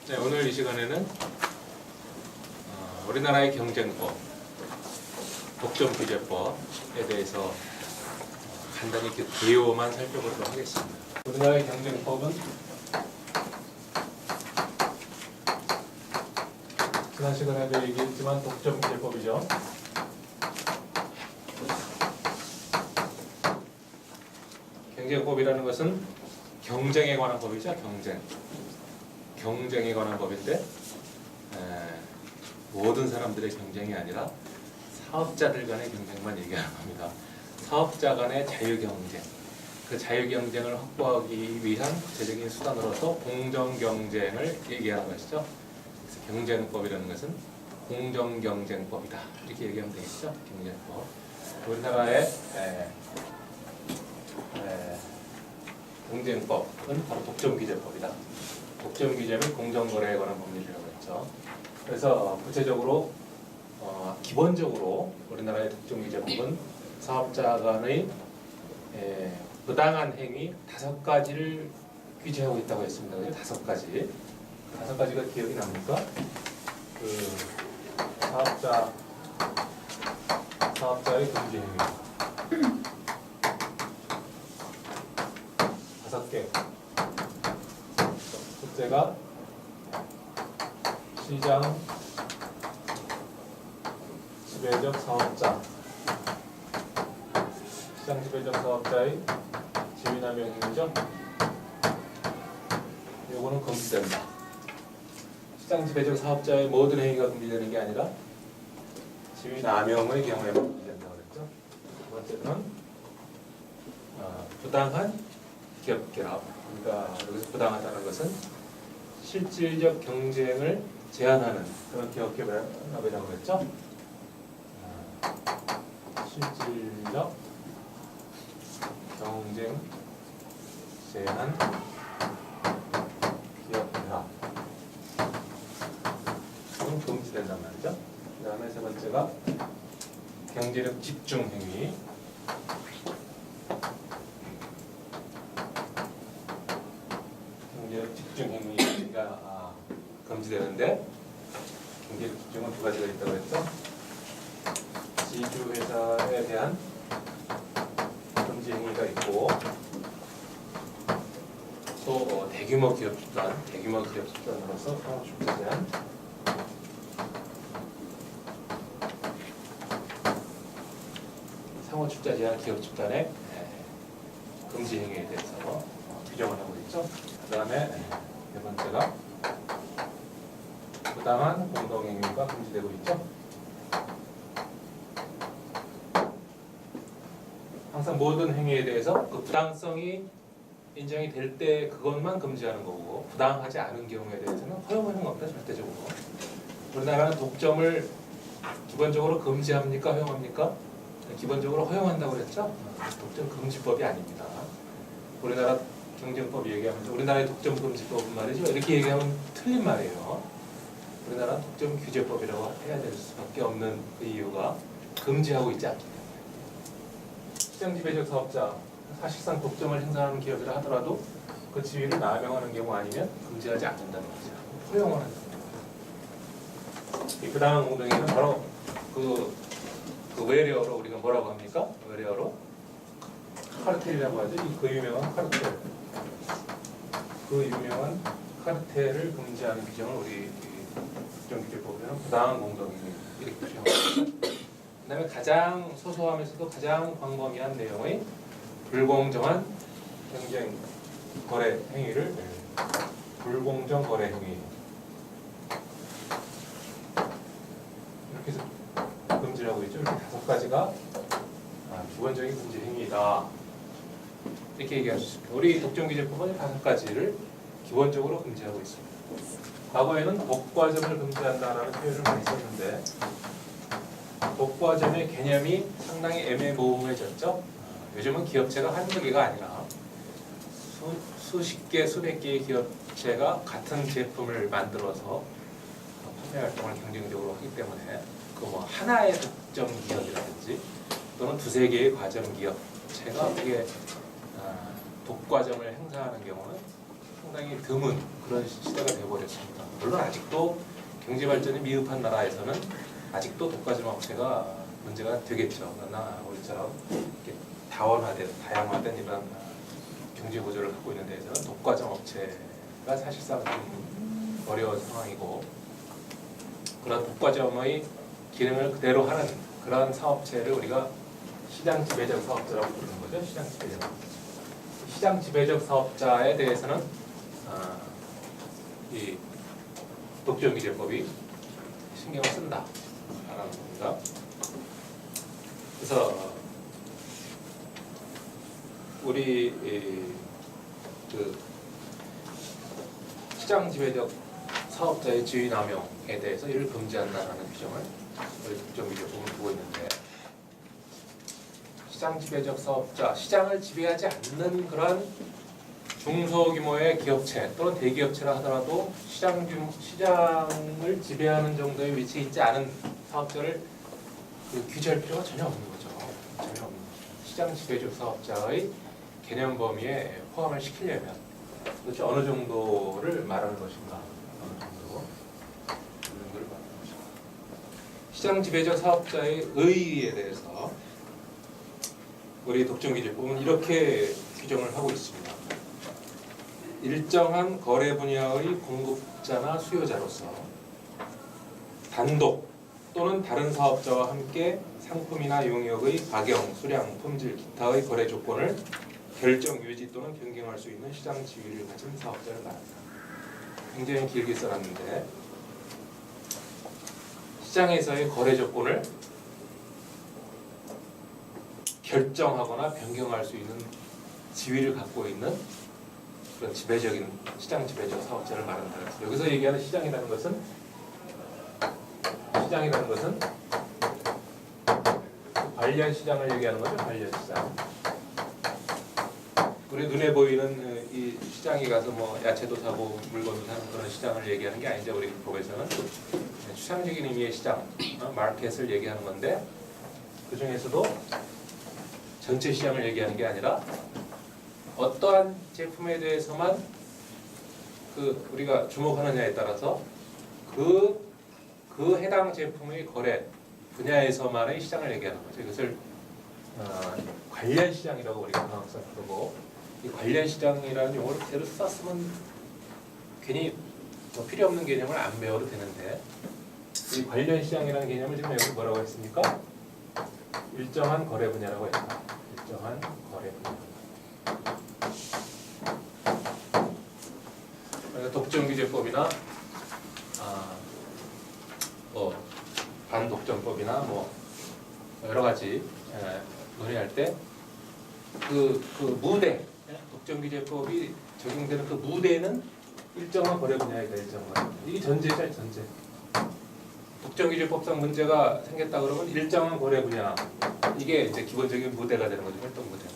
네, 오늘 이 시간에는 우리나라의 경쟁법, 독점규제법에 대해서 간단히 이렇게 개요만 살펴보도록 하겠습니다. 우리나라의 경쟁법은 지난 시간에도 얘기했지만 독점규제법이죠. 경쟁법이라는 것은 경쟁에 관한 법이죠. 경쟁에 관한 법인데 모든 사람들의 경쟁이 아니라 사업자들 간의 경쟁만 얘기하는 겁니다. 사업자 간의 자유경쟁, 그 자유경쟁을 확보하기 위한 구체적인 수단으로서 공정경쟁을 얘기하는 것이죠. 그래서 경쟁법이라는 것은 공정경쟁법이다, 이렇게 얘기하면 되겠죠. 경쟁법. 우리나라의 경쟁법은 바로 독점규제법이다. 독점규제 및 공정거래에 관한 법률이라고 했죠. 그래서 구체적으로 기본적으로 우리나라의 독점규제법은 사업자 간의 부당한 행위 5가지를 규제하고 있다고 했습니다. 5가지. 5가지가 기억이 납니까? 그 사업자의 금지 행위 5개. 첫째가 시장 지배적 사업자, 시장 지배적 사업자의 지위남용 행위죠. 요거는 금지된다. 시장 지배적 사업자의 모든 행위가 금지되는 게 아니라 지위남용의 경우에만 금지된다고 그랬죠. 두 번째는 부당한 기업 결합. 그러니까 여기서 부당하다는 것은 실질적 경쟁을 제한하는 그런 기업 결합이라고 했죠. 실질적 경쟁 제한 기업 결합. 이건 금지된단 말이죠. 그 다음에 세 번째가 경제력 집중 행위. 경제력 집중 행위가 금지되는데, 경제력 집중은 2가지가 있다고 했죠. 지주회사에 대한 금지 행위가 있고, 또 대규모 기업 집단으로서 상호출자 제한, 상호출자 제한 기업 집단의 금지 행위에 대해서 규정을 하고 있죠. 그 다음에 네 번째가 부당한 공동행위가 금지되고 있죠. 항상 모든 행위에 대해서 그 부당성이 인정이 될 때 그것만 금지하는 거고, 부당하지 않은 경우에 대해서는 허용하는 겁니다. 절대적으로. 우리나라는 독점을 기본적으로 금지합니까? 허용합니까? 기본적으로 허용한다고 그랬죠. 독점 금지법이 아닙니다. 우리나라 경쟁법 얘기하면서 우리나라의 독점 금지법은 말이죠, 이렇게 얘기하면 틀린 말이에요. 우리나라 독점 규제법이라고 해야 될 수밖에 없는 그 이유가 금지하고 있지 않기 때문에. 시장 지배적 사업자, 사실상 독점을 행사하는 기업이라 하더라도 그 지위를 남용하는 경우 아니면 금지하지 않는다는 거죠. 허용을 한다는 거죠. 이 부당한 공동행위는 바로 그 외래어로 우리가 뭐라고 합니까? 외래어로 카르텔이라고 하죠. 그 유명한 카르텔. 그 유명한 카르텔을 금지하는 규정을 우리 독점규제법에는 부당한 공동행위 이렇게 규정합니다. 그 다음에 가장 소소하면서도 가장 광범위한 내용의 불공정한 경쟁 거래 행위를 불공정 거래 행위 이렇게 해서 금지를 하고 있죠. 이렇게 5가지가 기본적인 금지 행위이다, 이렇게 얘기할 수 있습니다. 우리 독점규제법은 5가지를 기본적으로 금지하고 있습니다. 과거에는 독과점을 금지한다라는 표현을 많이 썼는데, 독과점의 개념이 상당히 애매모호해졌죠. 요즘은 기업체가 한두 개가 아니라 수십 개, 수백 개의 기업체가 같은 제품을 만들어서 판매 활동을 경쟁적으로 하기 때문에 그 뭐 하나의 독점 기업이라든지 또는 2~3개의 과점 기업체가 그게 독과점을 행사하는 경우는 상당히 드문 그런 시대가 되어버렸습니다. 물론 아직도 경제 발전이 미흡한 나라에서는 아직도 독과점 업체가 문제가 되겠죠. 그러나 우리처럼 이렇게 다양화된 이런 경제 구조를 갖고 있는 데에서는 독과점 업체가 사실상 좀 어려운 상황이고, 그런 독과점의 기능을 그대로 하는 그런 사업체를 우리가 시장 지배적 사업자라고 부르는 거죠. 시장 지배적 사업자에 대해서는 이 독점규제법이 신경을 쓴다라는 겁니다. 그래서 우리 그 시장 지배적 사업자의 지위 남용에 대해서 이를 금지한다라는 규정을 우리 독점규제법은 두고 있는데, 시장 지배적 사업자, 시장을 지배하지 않는 그런 중소규모의 기업체 또는 대기업체라 하더라도 시장을 지배하는 정도의 위치에 있지 않은 사업자를 규제할 필요가 전혀 없는 거죠. 전혀 없는 거죠. 시장 지배적 사업자의 개념 범위에 포함을 시키려면 도대체 어느 정도를 말하는 것인가, 어느 정도 있는 걸 말하는 것인가. 시장 지배적 사업자의 의의에 대해서 우리 독점규제법은 이렇게 규정을 하고 있습니다. 일정한 거래 분야의 공급자나 수요자로서 단독 또는 다른 사업자와 함께 상품이나 용역의 가격, 수량, 품질, 기타의 거래 조건을 결정, 유지 또는 변경할 수 있는 시장 지위를 가진 사업자를 말합니다. 굉장히 길게 써놨는데, 시장에서의 거래 조건을 결정하거나 변경할 수 있는 지위를 갖고 있는 그런 지배적인 시장 지배적 사업자를 말한다. 여기서 얘기하는 시장이라는 것은 관련 시장을 얘기하는 거죠. 관련 시장. 우리 눈에 보이는 이 시장에 가서 뭐 야채도 사고 물건도 사는 그런 시장을 얘기하는 게 아니죠. 우리 법에서는 추상적인 의미의 시장, 마켓을 얘기하는 건데, 그 중에서도 전체 시장을 얘기하는 게 아니라 어떠한 제품에 대해서만 우리가 주목하느냐에 따라서 그 해당 제품의 거래 분야에서만의 시장을 얘기하는 거죠. 이것을 관련 시장이라고 우리가 항상 부르고, 이 관련 시장이라는 용어를 그대로 썼으면 괜히 필요 없는 개념을 안 배워도 되는데, 이 관련 시장이라는 개념을 지금 여기 뭐라고 했습니까? 일정한 거래 분야라고 했다. 일정한 거래 분야. 독점규제법이나 반독점법이나 여러 가지 논의할 때 그 무대, 독점규제법이 적용되는 그 무대는 일정한 거래 분야이다. 일정한. 이게 전제죠, 전제. 독점규제법상 문제가 생겼다 그러면 일정한 거래 분야, 이게 이제 기본적인 무대가 되는 거죠. 활동 무대가.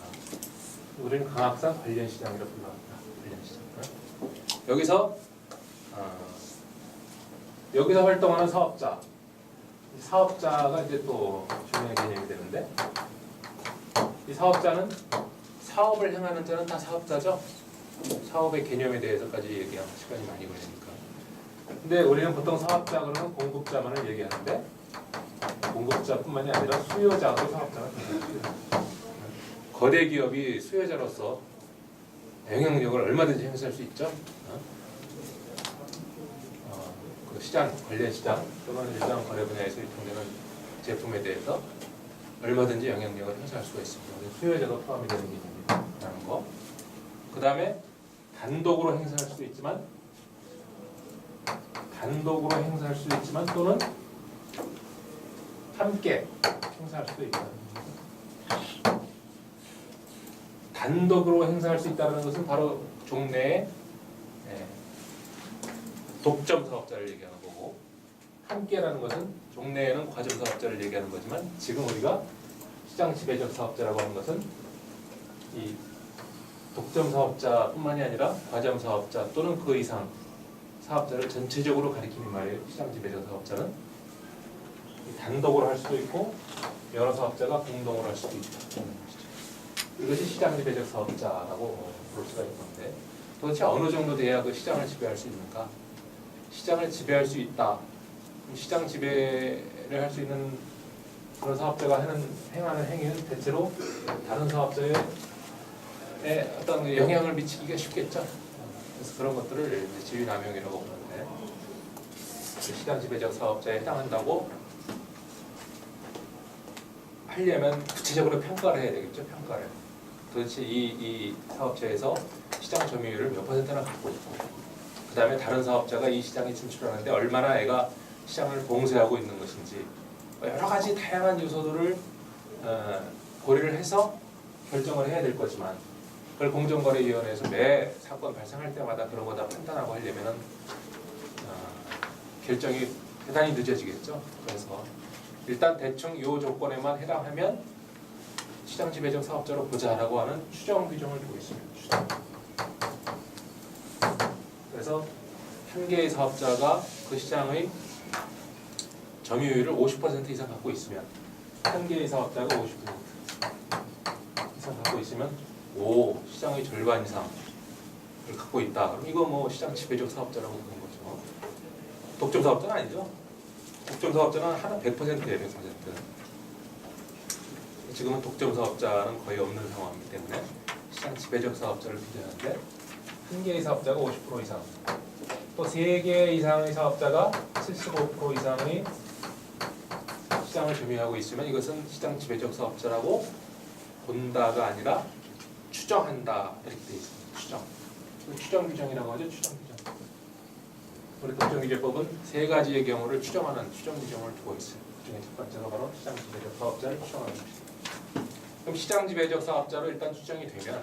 우리는 강학상 관련 시장이라고 불러합니다. 관련 시장. 여기서 활동하는 사업자. 사업자가 이제 또 중요한 개념이 되는데, 이 사업자는 사업을 행하는 자는 다 사업자죠. 사업의 개념에 대해서까지 얘기하면 시간이 많이 걸리니까. 근데 우리는 보통 사업자 그러면 공급자만을 얘기하는데, 공급자뿐만이 아니라 수요자도 사업자가 됩니다. 거대 기업이 수요자로서 영향력을 얼마든지 행사할 수 있죠. 그 시장, 관련 시장 또는 일정 거래 분야에서 유통되는 제품에 대해서 얼마든지 영향력을 행사할 수가 있습니다. 수요자도 포함이 되는 개념이라는 거. 그 다음에 단독으로 행사할 수도 있지만 또는 함께 행사할 수도 있다. 단독으로 행사할 수 있다는 것은 바로 종래의 독점 사업자를 얘기하는 거고, 함께라는 것은 종래에는 과점 사업자를 얘기하는 거지만, 지금 우리가 시장 지배적 사업자라고 하는 것은 이 독점 사업자뿐만이 아니라 과점 사업자 또는 그 이상 사업자를 전체적으로 가리키는 말이에요. 시장 지배적 사업자는 단독으로 할 수도 있고 여러 사업자가 공동으로 할 수도 있다. 이것이 시장 지배적 사업자라고 볼 수가 있는데, 도대체 어느 정도 돼야 그 시장을 지배할 수 있는가? 시장을 지배할 수 있다. 시장 지배를 할 수 있는 그런 사업자가 행하는 행위는 대체로 다른 사업자의 어떤 영향을 미치기가 쉽겠죠. 그래서 그런 것들을 이제 지위남용이라고 부르는데 시장 지배적 사업자에 해당한다고 하려면 구체적으로 평가를 해야 되겠죠. 평가를. 도대체 이 사업체에서 시장 점유율을 몇 %나 갖고 있고 그 다음에 다른 사업자가 이 시장에 진출하는데 얼마나 애가 시장을 봉쇄하고 있는 것인지 여러 가지 다양한 요소들을 고려를 해서 결정을 해야 될 거지만 그걸 공정거래위원회에서 매 사건 발생할 때마다 그런 거 다 판단하고 하려면은 결정이 대단히 늦어지겠죠. 그래서 일단 대충 이 조건에만 해당하면 시장 지배적 사업자로 보자라고 하는 추정 규정을 두고 있습니다. 추정. 그래서 한 개의 사업자가 그 시장의 점유율을 50% 이상 갖고 있으면 한 개의 사업자가 50% 이상 갖고 있으면 시장의 절반 이상을 갖고 있다. 그럼 이거 뭐 시장 지배적 사업자라고 부르는 거죠. 독점 사업자는 아니죠. 독점 사업자는 하나 100%예요. 100%. 지금은 독점 사업자는 거의 없는 상황이기 때문에 시장 지배적 사업자를 비교하는데 한 개의 사업자가 50% 이상 또 3개 이상의 사업자가 75% 이상의 시장을 점유하고 있으면 이것은 시장 지배적 사업자라고 본다가 아니라 추정한다 이렇게 되어 있습니다. 추정 규정이라고 하죠. 추정 규정. 우리 독점규제법은 3가지의 경우를 추정하는 추정 규정을 두고 있어요. 그중에 첫 번째가 바로 시장 지배적 사업자를 추정하는 것입니다. 그럼 시장 지배적 사업자로 일단 추정이 되면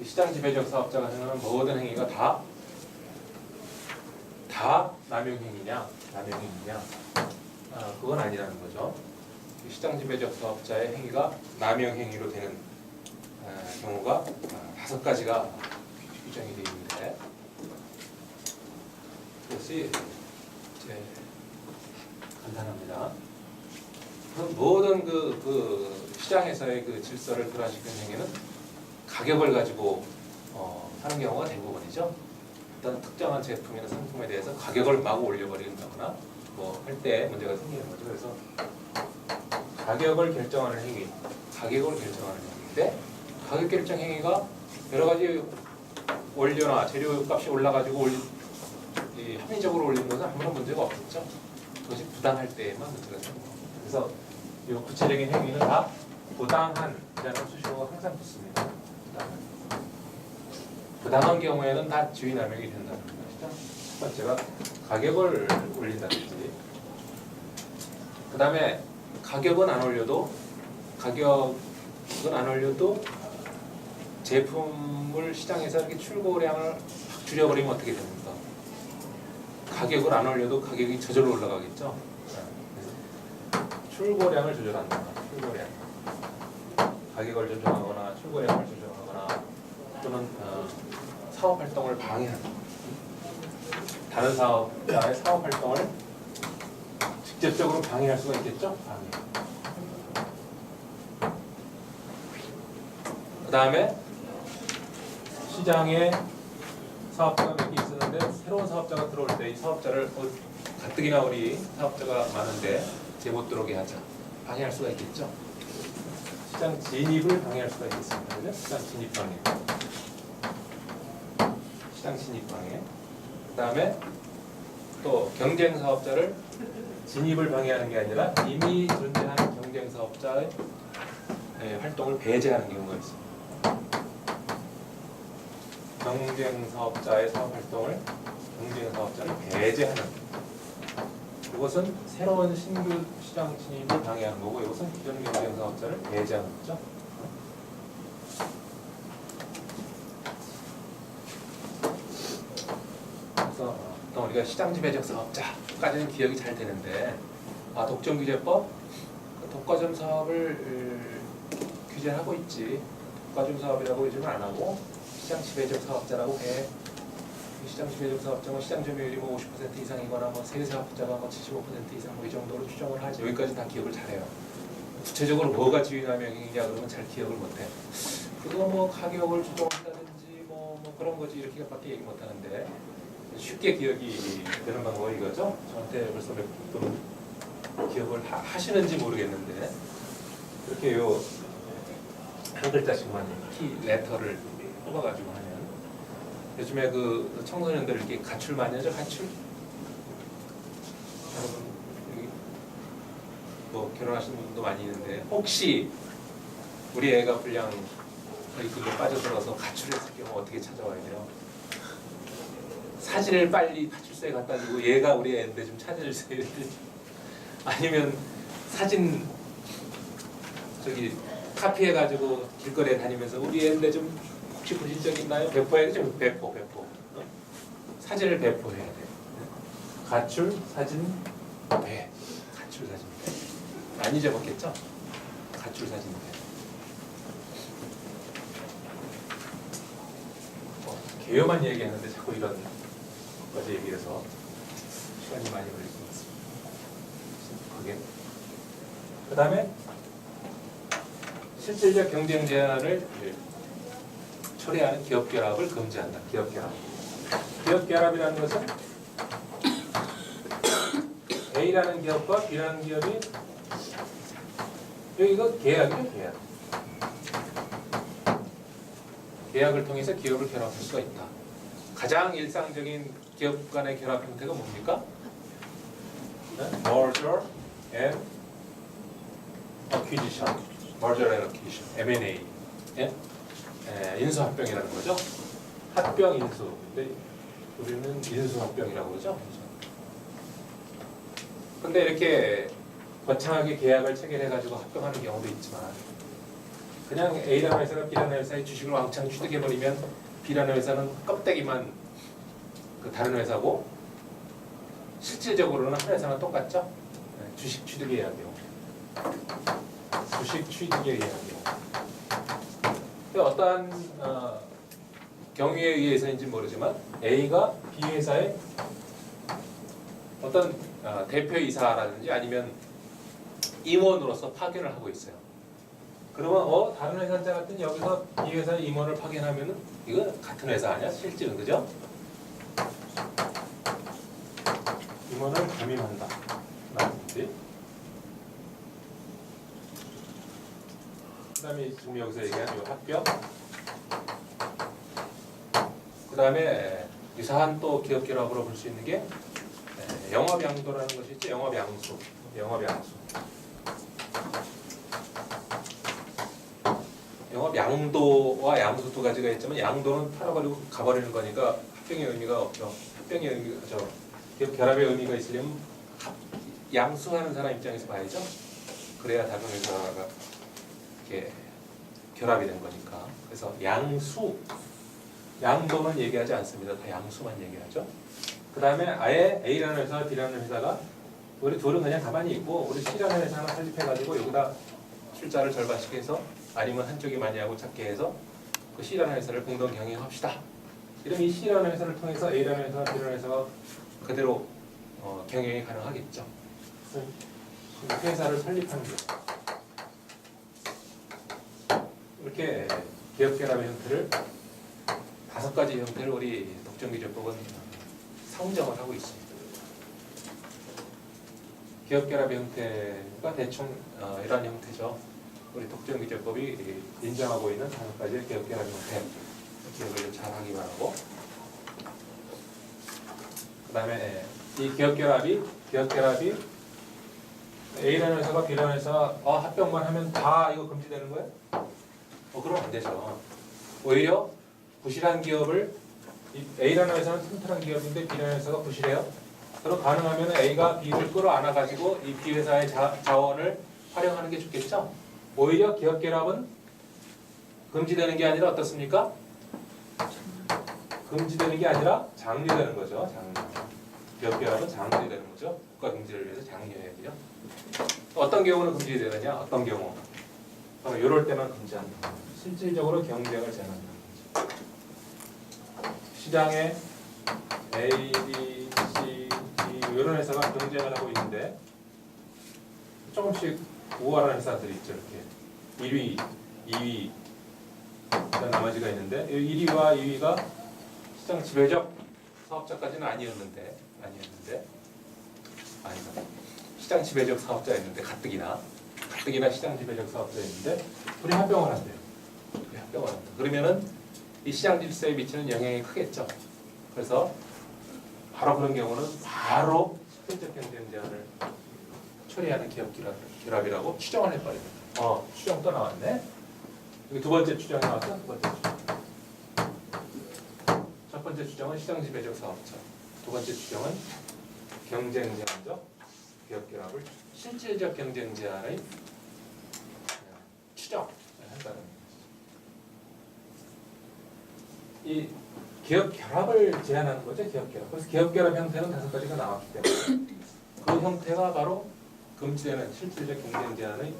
이 시장 지배적 사업자가 행하는 모든 행위가 다 남용행위냐? 그건 아니라는 거죠. 시장 지배적 사업자의 행위가 남용행위로 되는 경우가 5가지가 규정이 되어 있는데 그것이 이제 간단합니다. 모든 그 시장에서의 그 질서를 불안시키는 행위는 가격을 가지고 하는 경우가 대부분이죠. 어떤 특정한 제품이나 상품에 대해서 가격을 마구 올려버린다거나 뭐 할 때 문제가 생기는 거죠. 그래서 가격을 결정하는 행위인데 가격 결정 행위가 여러 가지 원료나 재료 값이 올라가지고 합리적으로 올리는 것은 아무런 문제가 없겠죠. 그것이 부당할 때에만 문제가 생깁니다. 그래서 이 구체적인 행위는 다 부당한이라는 수식어가 항상 붙습니다. 부당한 경우에는 다 지위남용이 된다는 것이죠. 첫 번째가 가격을 올린다든지 그 다음에 가격은 안 올려도 제품을 시장에서 이렇게 출고량을 확 줄여버리면 어떻게 됩니까? 가격을 안 올려도 가격이 저절로 올라가겠죠. 출고량을 조절한다. 가격을 조절하거나 출고량을 조절하거나 또는 사업 활동을 방해한다. 다른 사업자의 사업 활동을 직접적으로 방해할 수가 있겠죠. 그 다음에 시장에 사업자가 몇 개 있었는데 새로운 사업자가 들어올 때 이 사업자를 가뜩이나 우리 사업자가 많은데 쟤 못 들어오게 하자. 방해할 수가 있겠죠. 시장 진입을 방해할 수가 있겠습니다. 그죠? 시장 진입 방해. 그 다음에 또 경쟁 사업자를 진입을 방해하는 게 아니라 이미 존재하는 경쟁 사업자의 활동을 배제하는 경우가 있습니다. 경쟁 사업자의 사업 활동을 경쟁 사업자를 배제하는. 이것은 새로운 신규 시장 진입을 방해하는 거고, 이것은 기존 경쟁 사업자를 배제하는 거죠. 그래서 우리가 시장 지배적 사업자까지는 기억이 잘 되는데, 독점규제법 독과점 사업을 규제하고 있지. 독과점 사업이라고 규제는 안 하고 시장 지배적 사업자라고 해. 시장 지배적 사업자는 시장 점유율이 50% 이상이거나 세 사업자가 75% 이상 이 정도로 추정을 하지. 여기까지 다 기억을 잘해요. 구체적으로 뭐가 지위남용이냐 그러면 잘 기억을 못해. 그거 가격을 조정한다든지 그런 거지 이렇게밖에 얘기 못하는데 쉽게 기억이 되는 방법이 이거죠. 저한테 벌써 몇 분 기억을 하시는지 모르겠는데 이렇게 요 한 글자씩만 키 레터를 뽑아가지고 하면 요즘에 그 청소년들 이렇게 가출 많이 하죠. 가출. 여러분 여기 뭐 결혼하신 분도 많이 있는데 혹시 우리 애가 불량 그게 빠져들어서 가출했을 경우 어떻게 찾아와야 돼요? 사진을 빨리 파출소에 갖다 주고 얘가 우리 애인데 좀 찾아주세요. 아니면 사진 저기 카피해가지고 길거리에 다니면서 우리 애인데 좀 혹시 보신 적 있나요? 배포해야죠. 배포. 사진을 배포해야 돼. 가출 사진 배. 가출 사진 배. 안 잊어먹겠죠? 가출 사진 배. 개요만 얘기하는데 자꾸 이런 것까지 얘기해서 시간이 많이 걸릴 것 같습니다. 그게 그 다음에 실질적 경쟁 제한을 초래하는 기업 결합을 금지한다. 기업 결합. 기업 결합이라는 것은 A라는 기업과 B라는 기업이 여기가 계약이죠. 계약. 계약을 통해서 기업을 결합할 수가 있다. 가장 일상적인 기업 간의 결합 형태가 뭡니까? Merger and Acquisition. Merger and Acquisition. M&A. 예? 인수합병이라는 거죠. 합병 인수. 근데 우리는 인수합병이라고 그러죠. 근데 이렇게 거창하게 계약을 체결해가지고 합병하는 경우도 있지만 그냥 A라는 회사가 B라는 회사의 주식을 왕창 취득해버리면 B라는 회사는 껍데기만 그 다른 회사고 실질적으로는 한 회사는 똑같죠. 주식 취득에 의한 경우. 주식 취득에 의한 경우. 어떠한 경위에 의해서인지 모르지만 A가 B 회사의 어떤 대표이사라든지 아니면 임원으로서 파견을 하고 있어요. 그러면 다른 회사자 같은 여기서 이 회사의 임원을 파견하면은 이거 같은 회사 아니야? 실질은 그죠? 임원을 겸임한다. 라든지. 그다음에 지금 여기서 얘기한 이 합병. 그다음에 유사한 또 기업 결합으로 볼 수 있는 게 영업양도라는 것이 있죠. 영업양수. 영업양도와 양수 두 가지가 있지만 양도는 팔아버리고 가버리는 거니까 합병의 의미가 없죠. 합병의 의미가 기업 결합의 의미가 있으려면 양수하는 사람 입장에서 봐야죠. 그래야 다른 회사가 이렇게 결합이 된 거니까. 그래서 양수, 양도는 얘기하지 않습니다. 다 양수만 얘기하죠. 그 다음에 아예 A라는 회사와 B라는 회사가 우리 둘은 그냥 가만히 있고 우리 C라는 회사는 설립해가지고 여기다 출자를 절반씩 해서 아니면 한쪽이 많이 하고 작게 해서 그 C라는 회사를 공동 경영합시다. 이러면 이 C라는 회사를 통해서 A라는 회사와 B라는 회사가 그대로 경영이 가능하겠죠. 그래서 회사를 설립하는 거죠. 이렇게 기업 결합의 형태를 5가지 형태를 우리 독점기준법은 상정을 하고 있습니다. 기업 결합의 형태가 대충 이러한 형태죠. 우리 독점기준법이 인정하고 있는 5가지의 기업 결합 형태. 기억을 좀 잘 하기 바라고. 그 다음에 이 기업 결합이 A라는 회사가 B라는 회사가 합병만 하면 다 이거 금지되는 거예요? 그럼 안 되죠. 오히려 부실한 기업을 A라는 회사는 튼튼한 기업인데 B라는 회사가 부실해요. 그럼 가능하면 A가 B를 끌어안아가지고 이 B 회사의 자원을 활용하는 게 좋겠죠. 오히려 기업 결합은 금지되는 게 아니라 어떻습니까? 금지되는 게 아니라 장려되는 거죠. 기업 결합은 장려되는 거죠. 국가 경제를 위해서 장려해야 돼요. 어떤 경우는 금지되느냐? 어떤 경우? 바로 이럴 때만 금지한다. 실질적으로 경쟁을 제한한다. 시장에 A, B, C, D 이런 회사가 경쟁을 하고 있는데 조금씩 우월한 회사들이 있죠. 이렇게 1위, 2위 나머지가 있는데 1위와 2위가 시장 지배적 사업자까지는 아니었는데 아니다. 시장 지배적 사업자였는데 가뜩이나 시장 지배적 사업자였는데 둘이 합병을 한대요. 둘이 합병을 한다. 그러면은 이 시장 질서에 미치는 영향이 크겠죠. 그래서 바로 그런 경우는 바로 실질적 경쟁 제한을 처리하는 기업 결합이라고 추정을 해버립니다. 추정 또 나왔네. 여기 두 번째 추정이 나왔죠. 두 번째 추정. 첫 번째 추정은 시장 지배적 사업자. 두 번째 추정은 경쟁 제한적 기업 결합을 실질적 경쟁 제한의 추정을 한다는 거죠. 이 기업 결합을 제한하는 거죠. 기업 결합. 그래서 기업 결합 형태는 5가지가 나왔기 때문에 그 형태가 바로 금지되는 실질적 경쟁 제한의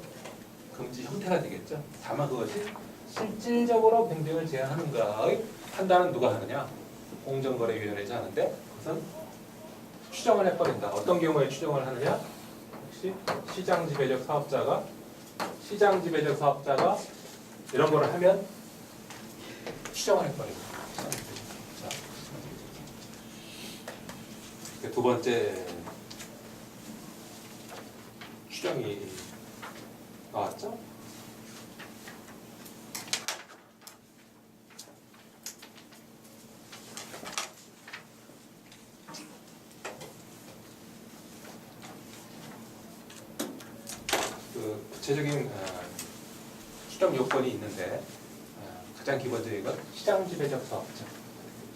금지 형태가 되겠죠. 다만 그것이 실질적으로 경쟁을 제한하는가의 판단은 누가 하느냐? 공정거래위원회에서 하는데 그것은 추정을 해버린다. 어떤 경우에 추정을 하느냐? 역시 시장 지배적 사업자가 이런 거를 하면 추정을 해버린다. 두 번째 추정이 나왔죠? 그 구체적인 추정 요건이 있는데 가장 기본적인 건 시장 지배적 사업자.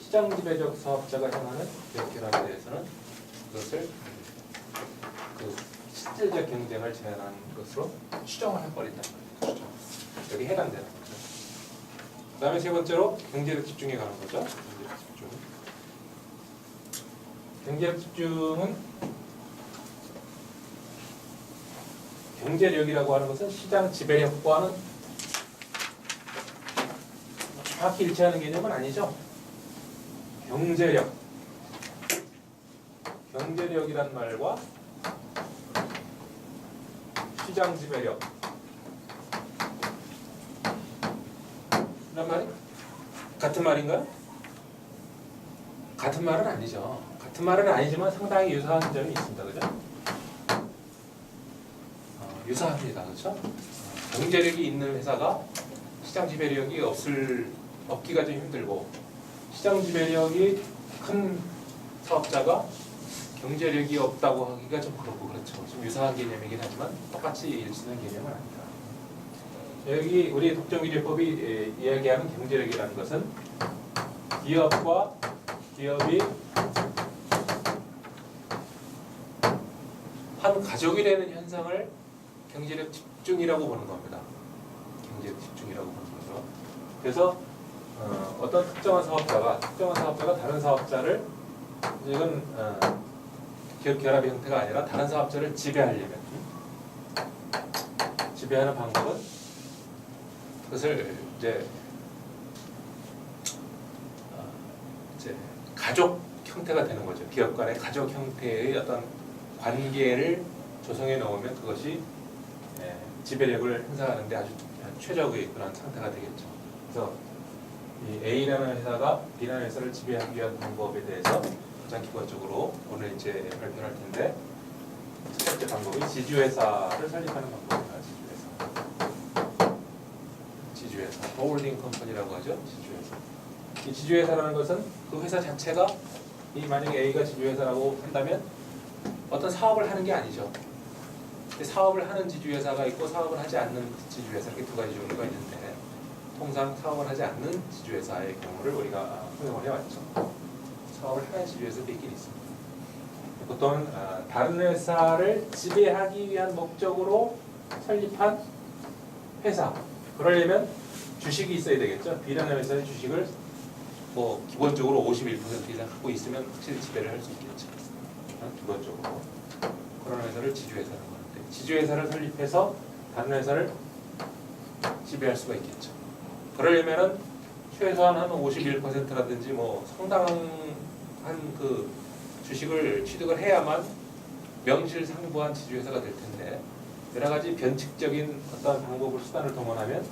시장 지배적 사업자가 행하는 기업 결합에 대해서는 그것을 그 실질적 경쟁을 제한하는 것으로 추정을 해버린다는 거죠. 추정. 여기 해당되는 거죠. 그 다음에 세 번째로 경제력 집중에 관한 거죠. 경제력 집중은 경제력이라고 하는 것은 시장 지배력과는 정확히 일치하는 개념은 아니죠. 경제력이란 말과 시장 지배력 이란 말이 같은 말인가요? 같은 말은 아니죠. 같은 말은 아니지만 상당히 유사한 점이 있습니다. 그죠? 유사합니다. 그렇죠? 경제력이 있는 회사가 시장 지배력이 없기가 좀 힘들고 시장 지배력이 큰 사업자가 경제력이 없다고 하기가 좀 그렇고 그렇죠. 좀 유사한 개념이긴 하지만 똑같이 일치하는 개념은 아니다. 여기 우리 독점규제법이 이야기하는 경제력이라는 것은 기업과 기업이 한 가족이 되는 현상을 경제력 집중이라고 보는 겁니다. 경제력 집중이라고 보는 거죠. 그래서 어떤 특정한 사업자가 다른 사업자를 이건 기업 결합의 형태가 아니라 다른 사업자를 지배하려면 지배하는 방법은 그것을 이제 가족 형태가 되는 거죠. 기업 간의 가족 형태의 어떤 관계를 조성해 놓으면 그것이 지배력을 행사하는데 아주 최적의 그런 상태가 되겠죠. 그래서 이 A라는 회사가 B라는 회사를 지배하기 위한 방법에 대해서 가장 기본적으로 오늘 이제 발표를 할 텐데 첫 번째 방법이 지주회사를 설립하는 방법입니다. 지주회사, 홀딩 컴퍼니라고 하죠. 지주회사. 이 지주회사라는 것은 그 회사 자체가 만약에 A가 지주회사라고 한다면 어떤 사업을 하는 게 아니죠. 사업을 하는 지주회사가 있고 사업을 하지 않는 지주회사 이렇게 두 가지 종류가 있는데 통상 사업을 하지 않는 지주회사의 경우를 우리가 활용을 해왔죠. 사업을 하는 지주회사도 있긴 있습니다. 보통 다른 회사를 지배하기 위한 목적으로 설립한 회사. 그러려면 주식이 있어야 되겠죠. B라는 회사의 주식을 뭐 기본적으로 51% 이상 갖고 있으면 확실히 지배를 할 수 있겠죠. 기본적으로 그런 회사를 지주회사라고 하는데 지주회사를 설립해서 다른 회사를 지배할 수가 있겠죠. 그러려면은 최소한 한 51%라든지 뭐 상당한 그 주식을 취득을 해야만 명실상부한 지주회사가 될 텐데 여러 가지 변칙적인 어떤 방법을 수단을 동원하면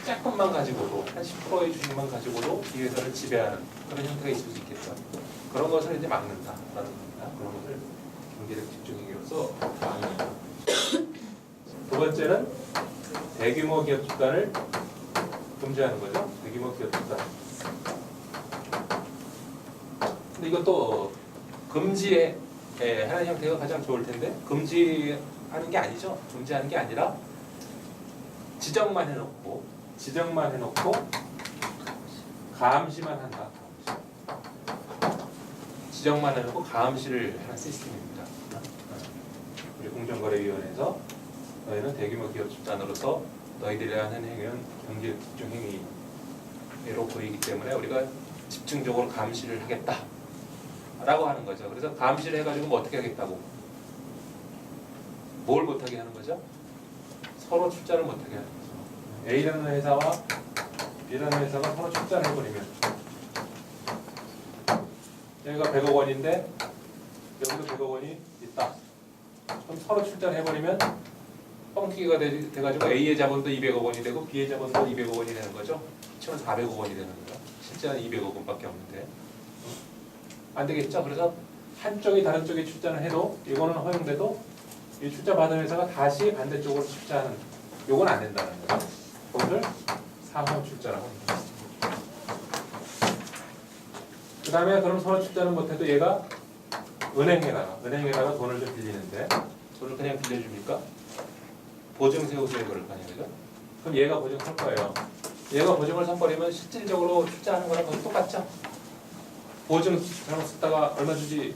조금만 가지고도 한 10%의 주식만 가지고도 이 회사를 지배하는 그런 형태가 있을 수 있겠죠. 그런 것을 이제 막는다라는 겁니다. 그런 것을 경제적 집중행위로서 막는. 두 번째는 대규모 기업 집단을 금지하는 거죠. 대규모 기업 집단. 근데 이것도 금지의 하나의 형태가 가장 좋을 텐데 금지하는 게 아니죠. 금지하는 게 아니라 지정만 해놓고 감시만 한다. 지정만 해놓고 감시를 하는 시스템입니다. 우리 공정거래위원회에서 너희는 대규모 기업 집단으로서 너희들이 하는 행위는 경제 집중 행위로 보이기 때문에 우리가 집중적으로 감시를 하겠다 라고 하는 거죠. 그래서 감시를 해가지고 뭐 어떻게 하겠다고? 뭘 못하게 하는 거죠? 서로 출자를 못하게 하는 거죠. A라는 회사와 B라는 회사가 서로 출자를 해버리면 여기가 100억 원인데 여기도 100억 원이 있다. 그럼 서로 출자를 해버리면 뻥튀기가 돼가지고 A의 자본도 200억 원이 되고 B의 자본도 200억 원이 되는 거죠. 치면 400억 원이 되는 거죠. 실제는 200억 원밖에 없는데 안 되겠죠. 그래서 한쪽이 다른 쪽에 출자를 해도 이거는 허용돼도 이 출자 받은 회사가 다시 반대쪽으로 출자하는 요건 안 된다는 거죠. 그것을 상호 출자라고 합니다. 그 다음에 그럼 서로 출자는 못해도 얘가 은행에다가 돈을 좀 빌리는데 돈을 그냥 빌려줍니까? 보증 세우세요 그럴 거 아니에요. 그죠? 그럼 얘가 보증 설 거예요. 얘가 보증을 선버리면 실질적으로 출자하는 거랑 거의 똑같죠? 보증 잘못 썼다가 얼마 주지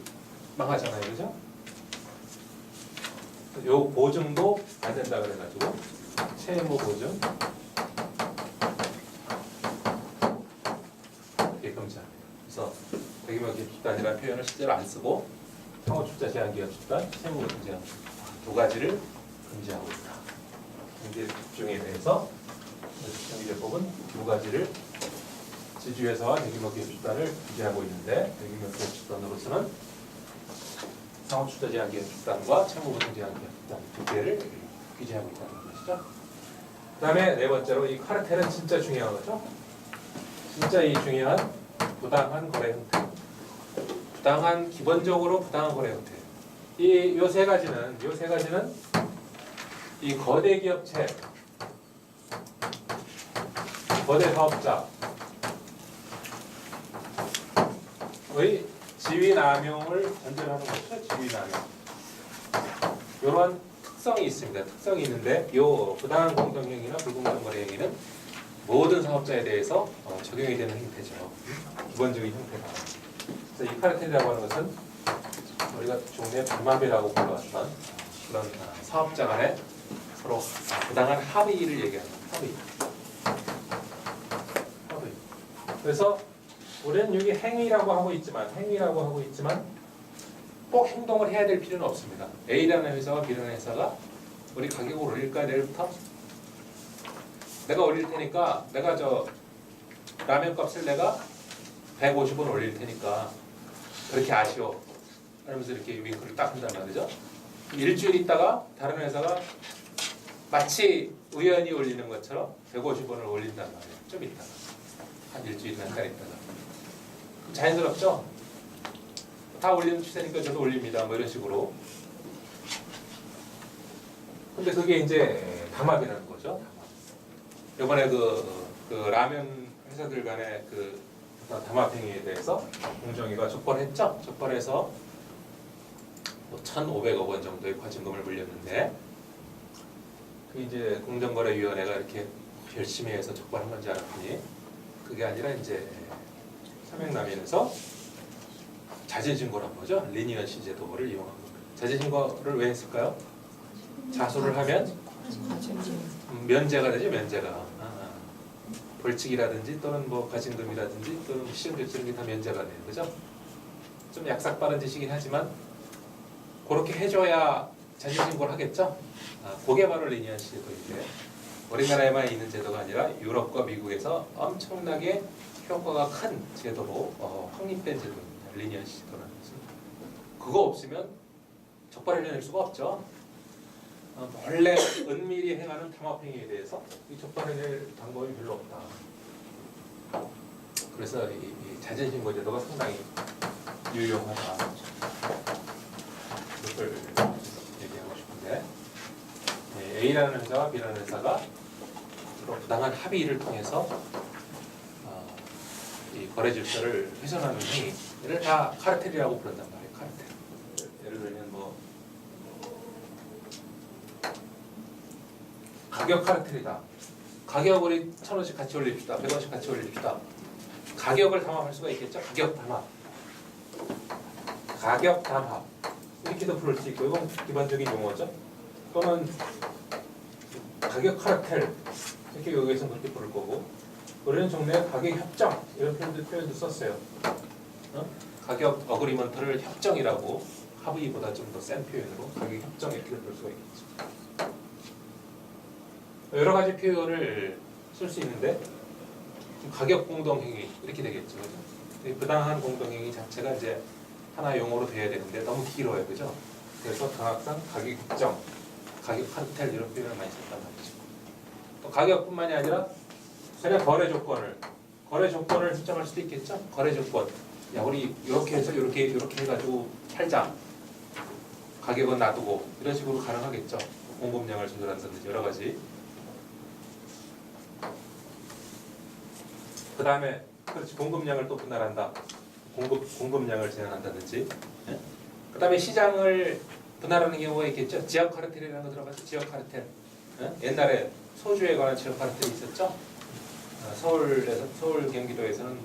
망하잖아요. 그죠? 요 보증도 안 된다 그래가지고 채무 보증 이게 금지합니다. 그래서 대규모 기업 집단이라는 표현을 실제로 안 쓰고 상호 출자 제한 기업 집단, 채무 보증 제한 두 가지를 금지하고 있다. 경제 집중에 대해서 경제법은 두 가지를 지주회사와 대규모 기업 집단을 규제하고 있는데 대규모 기업 집단으로서는 상호 출자 제한 기업 집단과 채무 보증 제한 기업 집단 두 개를 규제하고 있다는 것이죠. 그 다음에 네 번째로 이 카르텔은 진짜 중요한 거죠. 진짜 이 중요한 부당한 거래 형태. 기본적으로 부당한 거래 형태. 요 세 가지는 이 거대 기업체, 거대 사업자의 지위 남용을 전제하는 것이죠. 지위 남용. 이런 특성이 있습니다. 특성이 있는데 요 부당한 공정행위나 불공정 거래 행위는 모든 사업자에 대해서 적용이 되는 형태죠. 기본적인 형태다. 그래서 이 카르텔이라고 하는 것은 우리가 종래 담합이라고 불러왔던 그런 사업자 간에 서로 부당한 합의를 얘기하는 합의. 그래서 우리는 여기 행위라고 하고 있지만 꼭 행동을 해야 될 필요는 없습니다. A라는 회사와 B라는 회사가 우리 가격을 올릴까요? 내일부터? 내가 올릴 테니까 내가 저 라면 값을 내가 150원 올릴 테니까 그렇게 아쉬워. 하면서 이렇게 윙크를 딱 한단 말이죠. 일주일 있다가 다른 회사가 마치 우연히 올리는 것처럼 150원을 올린단 말이에요. 좀 있다가. 한 일주일이나 한 달 있다가. 자연스럽죠? 다 올리는 추세니까 저도 올립니다. 뭐 이런 식으로. 근데 그게 이제 담합이라는 거죠. 이번에 그 라면 회사들 간의 그 담합 행위에 대해서 공정위가 적발했죠. 적발해서 1,500억 원 정도의 과징금을 물렸는데 그 이제 공정거래위원회가 이렇게 열심히 해서 적발한 건지 알았더니 그게 아니라 이제 삼행라면에서 자진신고란 거죠. 리니언시 제도를 이용한 겁니다. 자진신고를 왜 했을까요? 자수를 하면 면제가 되죠. 면제가 벌칙이라든지 또는 뭐 과징금이라든지 또는 시험조치 이런 게 다 면제가 돼요. 그죠? 좀 약삭빠른 짓이긴 하지만 그렇게 해줘야 자진신고를 하겠죠? 그게 바로 리니언시 제도인데 우리나라에만 있는 제도가 아니라 유럽과 미국에서 엄청나게 효과가 큰 제도로 확립된 제도입니다. 리니언시 제도라는 것은. 그거 없으면 적발해낼 수가 없죠. 원래 은밀히 행하는 담합행위에 대해서 이 적발해낼 방법이 별로 없다. 그래서 이 자진신고 제도가 상당히 유용하다. 이걸 얘기하고 싶은데 A라는 회사와 B라는 회사가 서로 부당한 합의를 통해서 이 거래 질서를 훼손하는 행위를 다 카르텔이라고 부른단 말이에요. 카르텔. 예를 들면 뭐 가격 카르텔이다. 가격 우리 1,000원씩 같이 올립시다. 100원씩 같이 올립시다. 가격을 담합할 수가 있겠죠. 가격 담합. 가격 담합. 이렇게도 부를 수 있고 이건 기본적인 용어죠. 또는 가격 카르텔. 이렇게 여기에서 그렇게 부를 거고 우리는 종래에 가격 협정 이런 표현도 썼어요. 가격 어그리먼트를 협정이라고 합의보다 좀 더 센 표현으로 가격 협정 이렇게 볼 수가 있겠죠. 여러 가지 표현을 쓸 수 있는데 가격 공동행위 이렇게 되겠죠. 그죠? 이 부당한 공동행위 자체가 이제 하나 용어로 돼야 되는데 너무 길어요. 그죠? 그래서 강학상 가격 협정, 가격 카르텔 이런 표현을 많이 썼단 말이죠. 또 가격뿐만이 아니라 그냥 거래 조건을 설정할 수도 있겠죠. 거래 조건. 야 우리 이렇게 해서 이렇게 해가지고 팔자. 가격은 놔두고 이런 식으로 가능하겠죠. 공급량을 조절한다든지 여러 가지. 그 다음에 그렇지 공급량을 또 분할한다. 공급량을 제한한다든지. 그 다음에 시장을 분할하는 경우가 있겠죠. 지역 카르텔이라는 거 들어봤죠. 지역 카르텔. 옛날에 소주에 관한 지역 카르텔이 있었죠. 서울 경기도에서는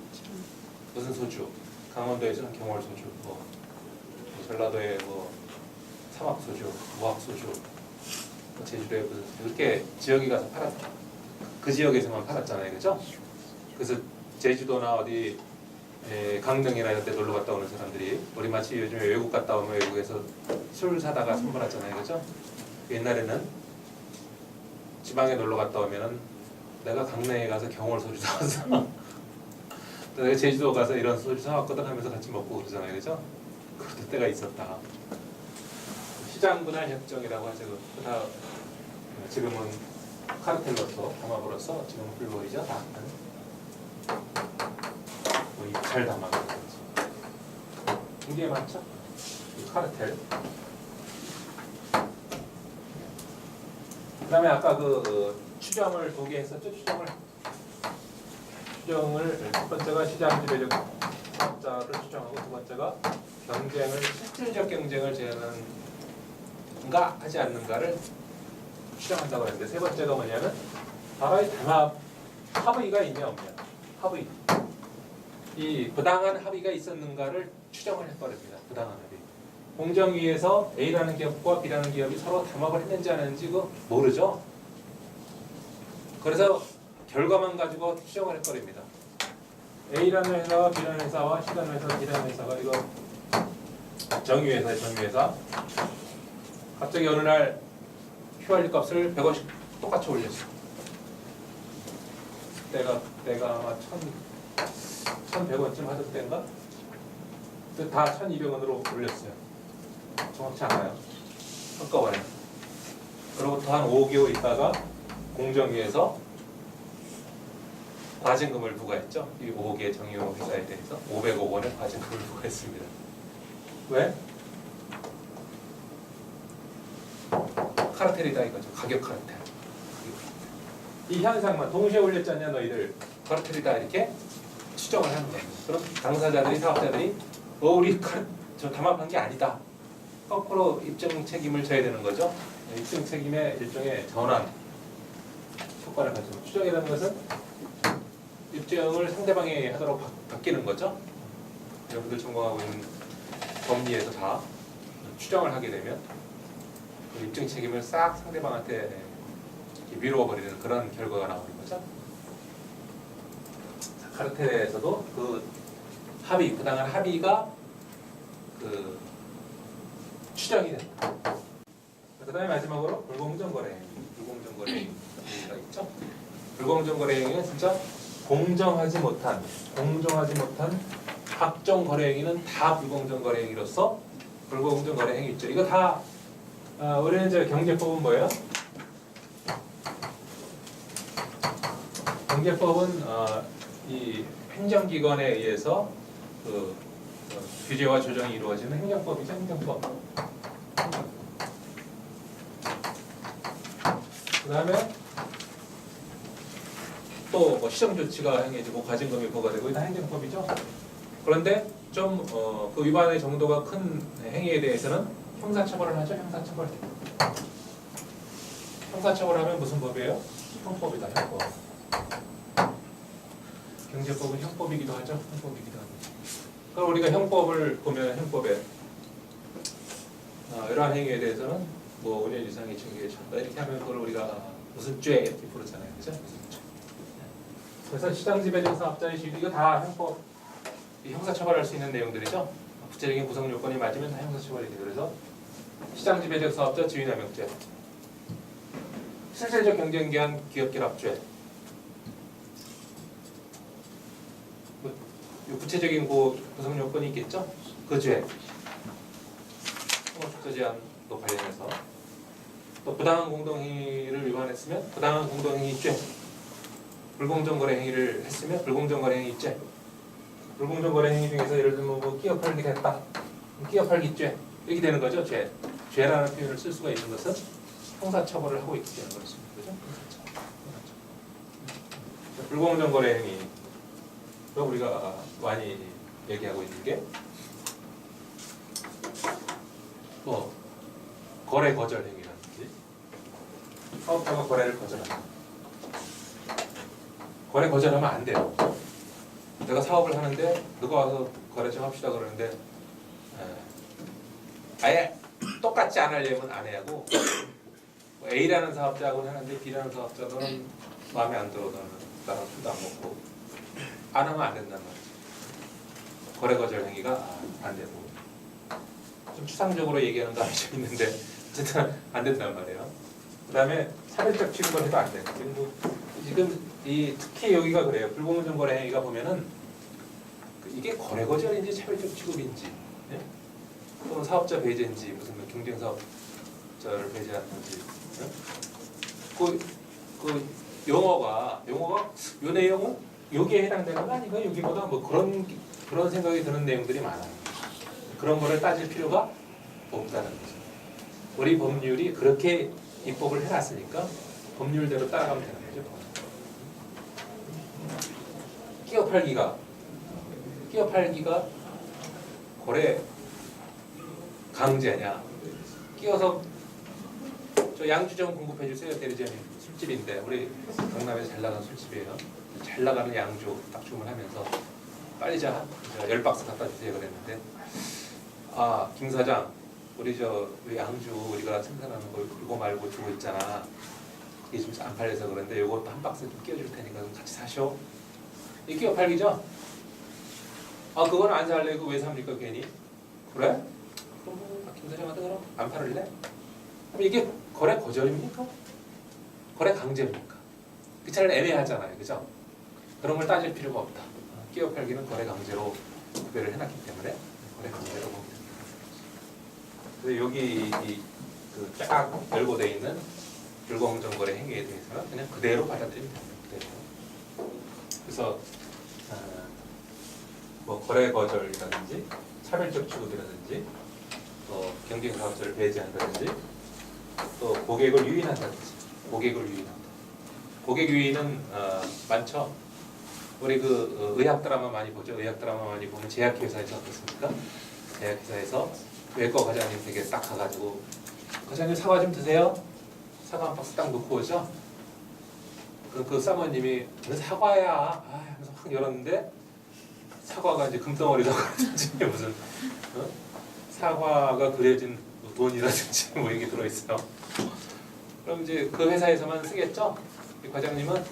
무슨 소주, 강원도에서는 경월 소주, 뭐 전라도에 뭐 삼합 소주, 무학 소주, 제주도에 무슨 이렇게 지역에 가서 그 지역에서만 팔았잖아요, 그죠? 그래서 제주도나 어디 강릉이나 이런 데 놀러 갔다 오는 사람들이 우리 마치 요즘에 외국 갔다 오면 외국에서 술 사다가 선물하잖아요, 그죠? 옛날에는 지방에 놀러 갔다 오면은 내가 강릉에 가서 경월 소주 사왔어. 내가 제주도 가서 이런 소주 사왔거든 하면서 같이 먹고 그러잖아요, 그죠? 그럴 때가 있었다. 시장 분할 협정이라고 하죠. 다 지금은 카르텔로서 담합으로서 지금은 불법이죠. 다. 잘 담아가는 거지. 굉장히 많죠? 카르텔. 그 다음에 아까 추정을 2개 했었죠? 추정을 첫 번째가 시장 지배적 사업자를 추정하고 두 번째가 경쟁을 실질적 경쟁을 제한하는가 하지 않는가를 추정한다고 했는데 세 번째가 뭐냐면 바로 이 담합 합의가 있냐 없냐. 합의. 이 부당한 합의가 있었는가를 추정을 해버립니다. 부당한 합의. 공정위에서 A라는 기업과 B라는 기업이 서로 담합을 했는지 안 했는지 그거 모르죠. 그래서 결과만 가지고 추정을 해버립니다. A라는 회사와 B라는 회사와 C라는 회사와 D라는 회사가 이거 정유회사 갑자기 어느 날 휘발유 값을 100원씩 똑같이 올렸어. 때가 아마 1,100원쯤 하던 때인가? 다 1,200원으로 올렸어요. 정확치 않아요. 한꺼번에. 그로부터 한 5개월 있다가 공정위에서 과징금을 부과했죠. 이 5개 정유 회사에 대해서 500억 원의 과징금을 부과했습니다. 왜? 카르텔이다 이거죠. 가격 카르텔. 이 현상만 동시에 올렸지 않냐 너희들. 카르텔이다 이렇게 추정을 하는 거예요. 그럼 당사자들이 사업자들이 우리 저 담합한 게 아니다. 거꾸로 입증 책임을 져야 되는 거죠. 입증 책임의 일종의 전환 효과를 가지고 추정이라는 것은 입증을 상대방이 하도록 바뀌는 거죠. 여러분들 전공하고 있는 법리에서 다 추정을 하게 되면 그 입증 책임을 싹 상대방한테 미루어 버리는 그런 결과가 나오는 거죠. 카르텔에서도 그 합의, 부당한 합의가 그 추정이 된다. 그 다음에 마지막으로 불공정 거래 행위. 불공정 거래 행위가 있죠. 불공정 거래 행위는 진짜 공정하지 못한 각종 거래 행위는 다 불공정 거래 행위로서 불공정 거래 행위 있죠. 이거 다 우리는 이제 경제법은 뭐예요? 경제법은 이 행정기관에 의해서 규제와 조정이 이루어지는 행정법이죠. 행정법. 그 다음에 또 뭐 시정조치가 행해지고 과징금이 부과되고 다 행정법이죠. 그런데 좀 그 위반의 정도가 큰 행위에 대해서는 형사처벌을 하죠. 형사처벌. 형사처벌하면 무슨 법이에요? 형법이다. 형법. 경제법은 형법이기도 하죠. 형법이기도 합니다. 그럼 우리가 형법을 보면 형법에 이러한 행위에 대해서는 뭐 5년 이상의 징역에 처한다 이렇게 하면 그걸 우리가 무슨 죄 이렇게 부르잖아요. 그죠? 무슨 죄. 그래서 시장지배적 사업자의 시비 이거 다 형법 형사처벌할 수 있는 내용들이죠. 구체적인 구성 요건이 맞으면 다 형사처벌이 돼요. 그래서 시장지배적 사업자 지위남용죄, 실질적 경쟁기한 기업결합죄, 구체적인 구성 요건이 있겠죠. 그 죄, 통합투자 제한도 관련해서 또 부당한 공동행위를 위반했으면 부당한 공동행위죄, 불공정 거래 행위를 했으면 불공정 거래 행위죄. 불공정 거래 행위 중에서 예를 들면 뭐 끼어 팔기를 했다. 끼어 팔기죄 이렇게 되는 거죠. 죄. 죄라는 표현을 쓸 수가 있는 것은 형사처벌을 하고 있게 되는 것입니다. 그죠? 불공정 거래 행위. 우리가 많이 얘기하고 있는 게 뭐 거래 거절 행위라든지 사업자가 거래를 거절한다. 거래 거절하면 안 돼요. 내가 사업을 하는데 누가 와서 거래 좀 합시다 그러는데 아예 똑같이 안 하려면 안 해야고 A라는 사업자하고는 하는데 B라는 사업자는 마음에 안 들어 나랑 술도 안 먹고 안 하면 안 된단 말이지. 거래 거절 행위가 안 되고 좀 추상적으로 얘기하는 감이 좀 있는데 어쨌든 안 된단 말이에요. 그 다음에 차별적 취급을 해도 안 돼요. 지금 이 특히 여기가 그래요. 불공정 거래 행위가 보면은 이게 거래 거절인지 차별적 취급인지, 예? 또는 사업자 배제인지 무슨 경쟁 사업자를 배제하는지, 예? 그 용어가 요 내용은 여기에 해당되는 거 아닌가? 여기보다 뭐 그런 생각이 드는 내용들이 많아요. 그런 거를 따질 필요가 없다는 거죠. 우리 법률이 그렇게 입법을 해놨으니까 법률대로 따라가면 되는 거죠. 끼어 팔기가 거래 강제냐? 끼어서 저 양주 좀 공급해 주세요. 대리점이 술집인데 우리 강남에서 잘 나가는 술집이에요. 잘 나가는 양주 딱 주문하면서 빨리 자 10박스 갖다 주세요 그랬는데 김 사장 우리 양주 우리가 생산하는 거 그거 말고 주고 있잖아. 그게 좀 안 팔려서 그런데 요것도 한 박스 좀 끼워줄 테니까 좀 같이 사쇼. 이 끼어 팔기죠? 그건 안 살래. 그거 왜 삽니까 괜히? 그래? 그럼 김 사장한테 그럼 안 팔을래? 그럼 이게 거래 거절입니까? 거래 강제입니까? 그 차라리 애매하잖아요. 그죠? 그런 걸 따질 필요가 없다. 끼어 팔기는 거래 강제로 구별을 해놨기 때문에 거래 강제로 보기 됩니다. 그래서 여기 쫙 열고 돼 있는 불공정 거래 행위에 대해서는 그냥 그대로 받아들이면 됩니다. 그대로. 그래서 뭐 거래 거절이라든지 차별적 취급이라든지 또 경쟁 사업자를 배제한다든지 또 고객을 유인한다든지 고객을 유인한다. 고객 유인은 많죠. 우리 의학 드라마 많이 보죠. 의학 드라마 많이 보면 제약회사에서 어떻습니까? 제약회사에서 외과 과장님 댁에 딱 가가지고 과장님 사과 좀 드세요. 사과 한 박스 딱 놓고 오죠. 그 사모님이 왜 사과야? 하면서 확 열었는데 사과가 이제 금덩어리다 그러든지 무슨 사과가 그려진 돈이라든지 뭐 이게 들어있어요. 그럼 이제 그 회사에서만 쓰겠죠. 이 과장님은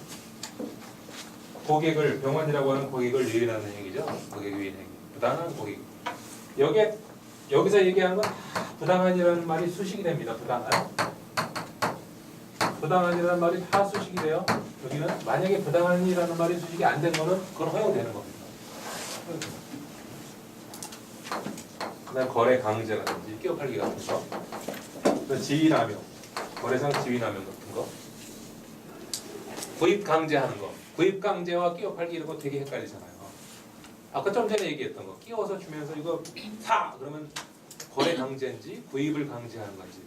고객을 병원이라고 하는 고객을 유인하는 행위죠. 고객 유인 행위. 부당한 고객. 여기서 얘기하는 건 부당한이라는 말이 수식이 됩니다. 부당한이라는 말이 다 수식이 돼요. 여기는 만약에 부당한이라는 말이 수식이 안 된 거는 그건 허용되는 겁니다. 그다음 거래 강제라든지 끼어 팔기 같은 거, 지위남용, 거래상 지위남용 같은 거, 구입 강제하는 거, 구입 강제와 끼어 팔기 이런 거 되게 헷갈리잖아요. 아까 좀 전에 얘기했던 거 끼워서 주면서 이거 사 그러면 거래 강제인지 구입을 강제하는 건지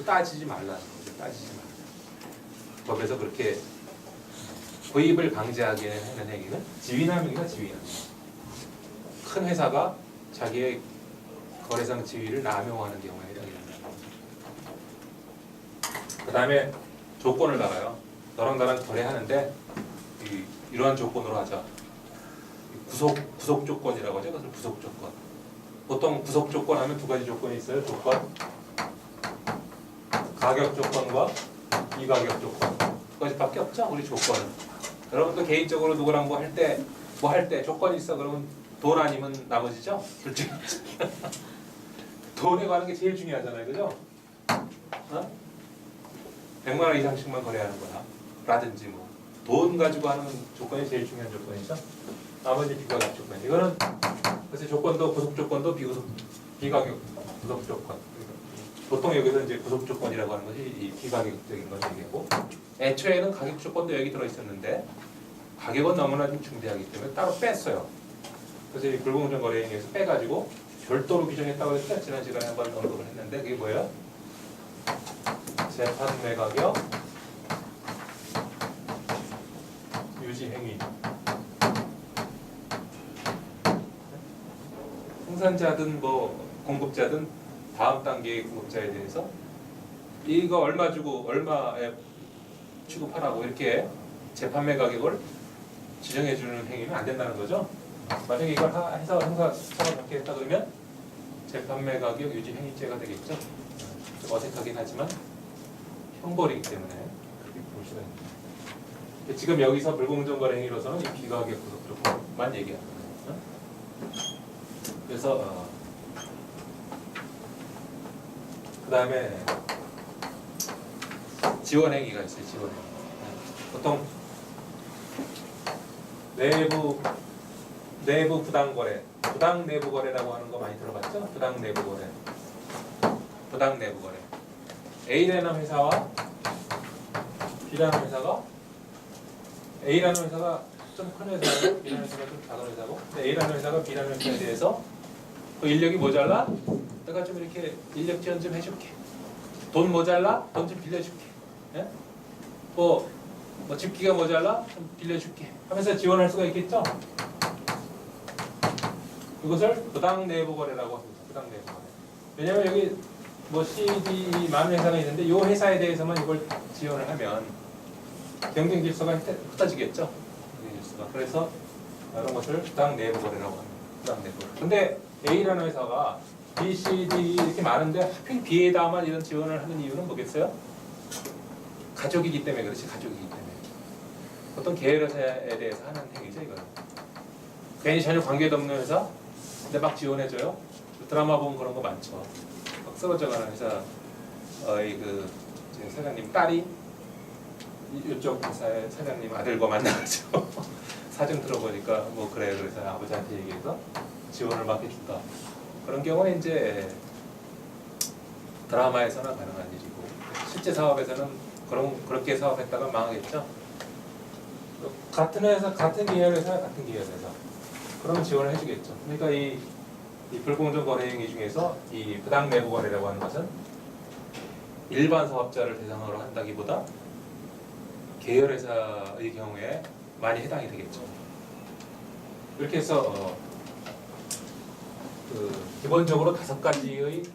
따지지 말라는 거죠. 따지지 말라. 법에서 그렇게 구입을 강제하게 하는 행위는 지위남용이다. 지위남용. 큰 회사가 자기의 거래상 지위를 남용하는 경우에 해당이 됩니다. 그 다음에 조건을 달아요. 너랑 나랑 거래하는데 이러한 조건으로 하자. 구속 조건이라고 하죠. 그것을 구속 조건. 보통 구속 조건 하면 두 가지 조건이 있어요. 조건, 가격 조건과 비가격 조건. 두 가지밖에 없죠. 우리 조건은. 여러분도 개인적으로 누구랑 뭐 할 때 조건이 있어. 그러면 돈 아니면 나머지죠. 둘 중에 돈에 관한 게 제일 중요하잖아요. 그죠? 어? 100만 원 이상씩만 거래하는 거야. 라든지 뭐. 돈 가지고 하는 조건이 제일 중요한 조건이죠. 나머지 비가격 조건. 이거는 그래서 조건도 구속 조건도 비가격 구속 조건. 보통 여기서 이제 구속 조건이라고 하는 것이 이 비가격적인 것을 얘기하고 애초에는 가격 조건도 여기 들어 있었는데 가격은 너무나 좀 중대하기 때문에 따로 뺐어요. 그래서 이 불공정 거래 행위에서 빼가지고 별도로 규정했다고 했죠. 지난 시간에 한번 언급을 했는데 그게 뭐예요? 재판매 가격 유지 행위. 생산자든 뭐 공급자든 다음 단계의 공급자에 대해서 이거 얼마 주고 얼마에 취급하라고 이렇게 재판매 가격을 지정해 주는 행위는 안 된다는 거죠. 만약에 이걸 해서 행사처럼 그렇게 했다 그러면 재판매 가격 유지 행위죄가 되겠죠. 좀 어색하긴 하지만 형벌이기 때문에 그렇게 볼 수가 있습니다. 지금 여기서 불공정 거래 행위로서는 이 비가격 구속 조건만 얘기하는 거예요. 그래서 그 다음에 지원 행위가 있어요. 지원 행위. 보통 내부 부당 거래, 부당 내부 거래라고 하는 거 많이 들어봤죠? 부당 내부 거래, 부당 내부 거래. A라는 회사와 B라는 회사가 A라는 회사가 좀 큰 회사고 B라는 회사가 좀 작은 회사고, 근데 A라는 회사가 B라는 회사에 대해서 그 인력이 모자라, 내가 좀 이렇게 인력 지원 좀 해줄게. 돈 모자라, 돈 좀 빌려줄게. 예? 뭐 집기가 모자라, 좀 빌려줄게. 하면서 지원할 수가 있겠죠? 이것을 부당 내부 거래라고 합니다. 부당 내부 거래. 왜냐면 여기 뭐 CD 많은 회사가 있는데 이 회사에 대해서만 이걸 지원을 하면 경쟁 질서가 흩어지겠죠. 경쟁 질서가. 그래서 이런 것을 부당 내부 거래라고 합니다. 부당 내부 거래. 근데 A라는 회사가 B, C, D 이렇게 많은데 하필 B에다만 이런 지원을 하는 이유는 뭐겠어요? 가족이기 때문에 그렇지. 가족이기 때문에. 어떤 계열회사에 대해서 하는 행위죠. 이거는. 괜히 전혀 관계도 없는 회사 근데 막 지원해줘요. 드라마 보면 그런 거 많죠. 막 쓰러져가는 회사 그 사장님 딸이 이쪽 회사의 사장님 아들과 만나가지고 사정 들어보니까 뭐 그래 그래서 아버지한테 얘기해서 지원을 막 해준다. 그런 경우는 이제 드라마에서나 가능한 일이고 실제 사업에서는 그렇게 사업했다가 망하겠죠. 같은 회사, 같은 계열회사, 같은 계열회사. 그러면 지원을 해주겠죠. 그러니까 이 불공정 거래 행위 중에서 이 부당 내부 거래라고 하는 것은 일반 사업자를 대상으로 한다기보다 계열회사의 경우에 많이 해당이 되겠죠. 이렇게 해서 기본적으로 5가지의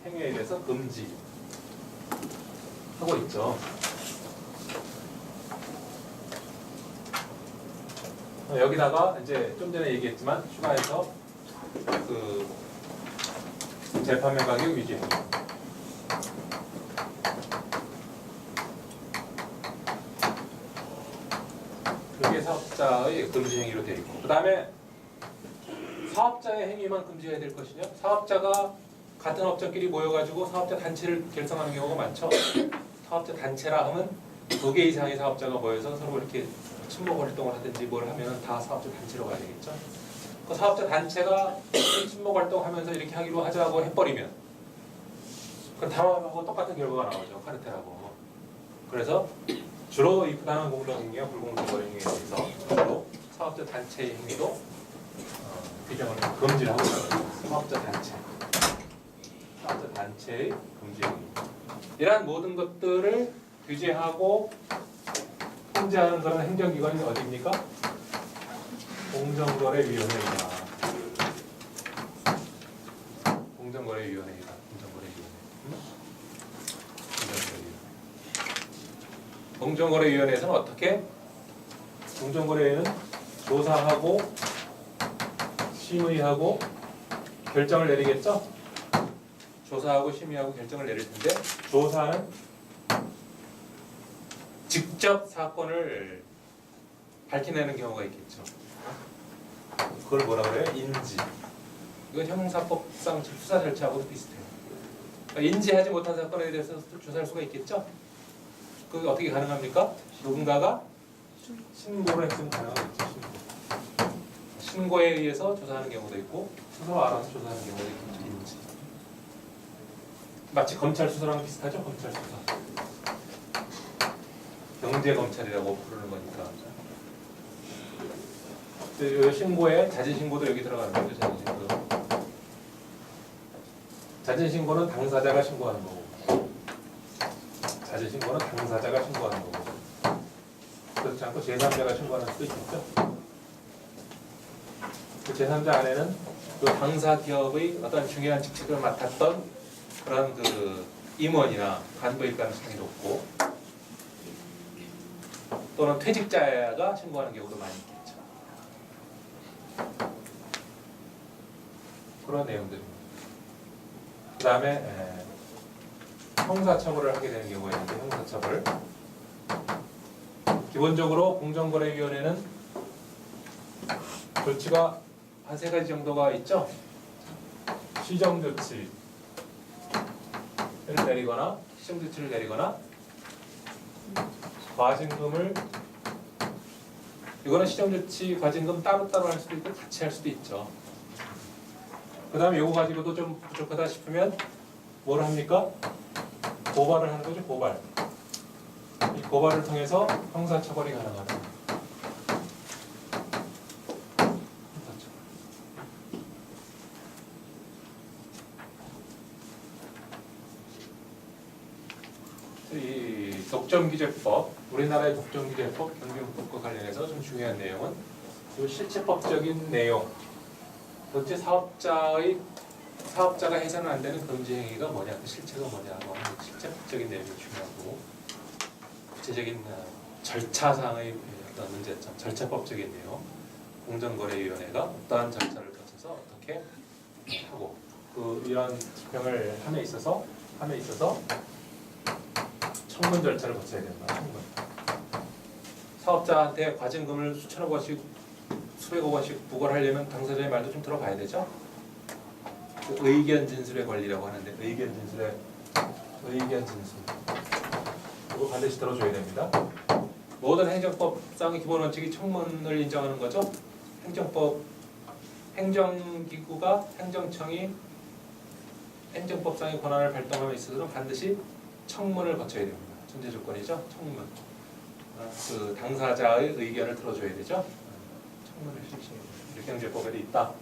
행위에 대해서 금지하고 있죠. 여기다가 이제 좀 전에 얘기했지만 추가해서 재판매 가격 유지 행위. 그게 사업자의 금지 행위로 되어 있고, 그 다음에 사업자의 행위만 금지해야 될 것이냐? 사업자가 같은 업자끼리 모여가지고 사업자 단체를 결성하는 경우가 많죠. 사업자 단체라 하면 2개 이상의 사업자가 모여서 서로 이렇게 친목 활동을 하든지 뭘 하면 다 사업자 단체로 가야 되겠죠. 그 사업자 단체가 친목 활동하면서 이렇게 하기로 하자고 해버리면 그 담합하고 똑같은 결과가 나오죠. 카르텔하고. 그래서 주로 이 부당한 공정행위와 불공정 거래행위에 대해서 주로 사업자 단체의 행위도 규정을 금지를 하고 있습니다. 사업자 단체의 금지 행위. 이러한 모든 것들을 규제하고 통제하는 그런 행정기관이 어디입니까? 공정거래위원회이다. 공정거래위원회이다. 공정거래위원회에서는 어떻게? 공정거래위원회는 조사하고 심의하고 결정을 내리겠죠? 조사하고 심의하고 결정을 내릴 텐데 조사는 직접 사건을 밝혀내는 경우가 있겠죠. 그걸 뭐라 그래요? 인지. 이건 형사법상 수사 절차하고도 비슷해요. 그러니까 인지하지 못한 사건에 대해서 조사할 수가 있겠죠? 그게 어떻게 가능합니까? 누군가가 신고를 했으면 가능하겠죠. 신고에 의해서 조사하는 경우도 있고 스스로 알아서 조사하는 경우도 있겠죠. 인지. 마치 검찰 수사랑 비슷하죠. 검찰 수사. 경제 검찰이라고 부르는 거니까. 이 신고에 자진 신고도 여기 들어가는 거죠. 자진 신고도. 자진 신고는 당사자가 신고하는 거고, 자진 신고는 당사자가 신고하는 거고. 그렇지 않고 제3자가 신고하는 수도 있겠죠. 그 제3자 안에는 그 당사 기업의 어떤 중요한 직책을 맡았던 그런 그 임원이나 간부일 가능성이 높고, 또는 퇴직자가 신고하는 경우도 많이 있겠죠. 그런 내용들입니다. 그 다음에 형사처벌을 하게 되는 경우가 있는데, 형사처벌. 기본적으로 공정거래위원회는 조치가 한 3가지 정도가 있죠. 시정조치를 내리거나, 시정조치를 내리거나, 과징금을, 이거는 시정조치, 과징금 따로따로 할 수도 있고 같이 할 수도 있죠. 그 다음에 이거 가지고도 좀 부족하다 싶으면 뭘 합니까? 고발을 하는 거죠. 고발. 이 고발을 통해서 형사처벌이 가능하다. 이 독점규제법, 우리나라의 독점규제법, 경비용법과 관련해서 좀 중요한 내용은 이 실체법적인 내용, 도대체 사업자가 해서는 안 되는 금지 행위가 뭐냐, 그 실체가 뭐냐고 하는 실체법적인 내용이 중요하고, 구체적인 절차상의 어떤 문제점, 절차법적인 내용, 공정거래위원회가 어떠한 절차를 거쳐서 어떻게 하고, 그 이런 집행을 함에 있어서 청문 절차를 거쳐야 된다. 청문. 사업자한테 과징금을 수천억 원씩, 수백억 원씩 부과하려면 당사자의 말도 좀 들어봐야 되죠. 그 의견 진술의 권리라고 하는데, 의견 진술. 이거 반드시 들어줘야 됩니다. 모든 행정법상의 기본 원칙이 청문을 인정하는 거죠. 행정기구가, 행정청이 행정법상의 권한을 발동함에 있어서는 반드시 청문을 거쳐야 됩니다. 전제 조건이죠. 청문. 그 당사자의 의견을 들어줘야 되죠. 청문을 실시해야 됩니다. 경제법에도 있다.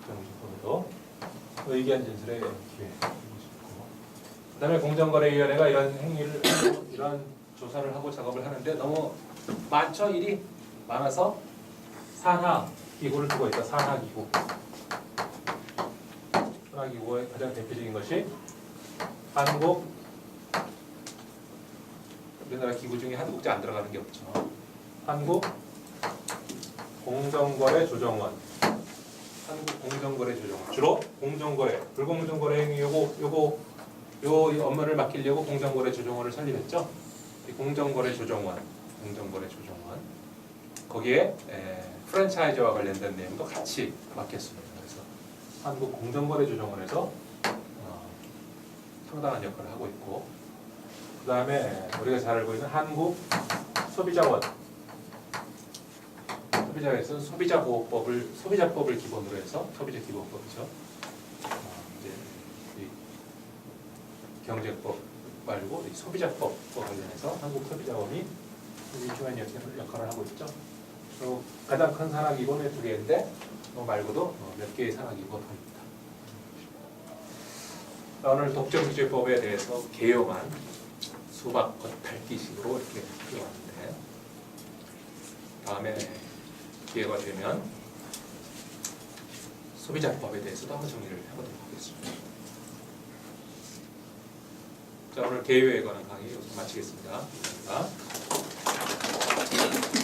경제법에도 의견 진술의 기회. 그 다음에 공정거래위원회가 이런 행위를, 이런 조사를 하고 작업을 하는데 너무 많죠. 일이 많아서 산하기구를 두고 있다. 산하기구. 산하기구의 가장 대표적인 것이 한국, 우리나라 기구 중에 한국 국자 안 들어가는 게 없죠. 한국 공정거래조정원. 한국 공정거래조정원. 주로 공정거래, 불공정거래 행위 요거 업무를 맡기려고 공정거래조정원을 설립했죠. 이 공정거래조정원. 거기에 프랜차이즈와 관련된 내용도 같이 맡겼습니다. 그래서 한국 공정거래조정원에서 상당한 역할을 하고 있고, 그 다음에 우리가 잘 알고 있는 한국 소비자원. 소비자에서는 소비자법을 기본으로 해서, 소비자 기본법이죠. 이제 이 경제법 말고 이 소비자법과 관련해서 한국 소비자원이 중요한 역할을 하고 있죠. 가장 큰 산학기구는 두 개인데 말고도 몇 개의 산학기구가 더 있다. 오늘 독점규제법에 대해서 개요만 수박 겉핥기식으로 이렇게 풀어왔는데 다음에 기회가 되면 소비자법에 대해서도 한번 정리를 해보도록 하겠습니다. 자, 오늘 개요에 관한 강의 여기서 마치겠습니다. 감사합니다.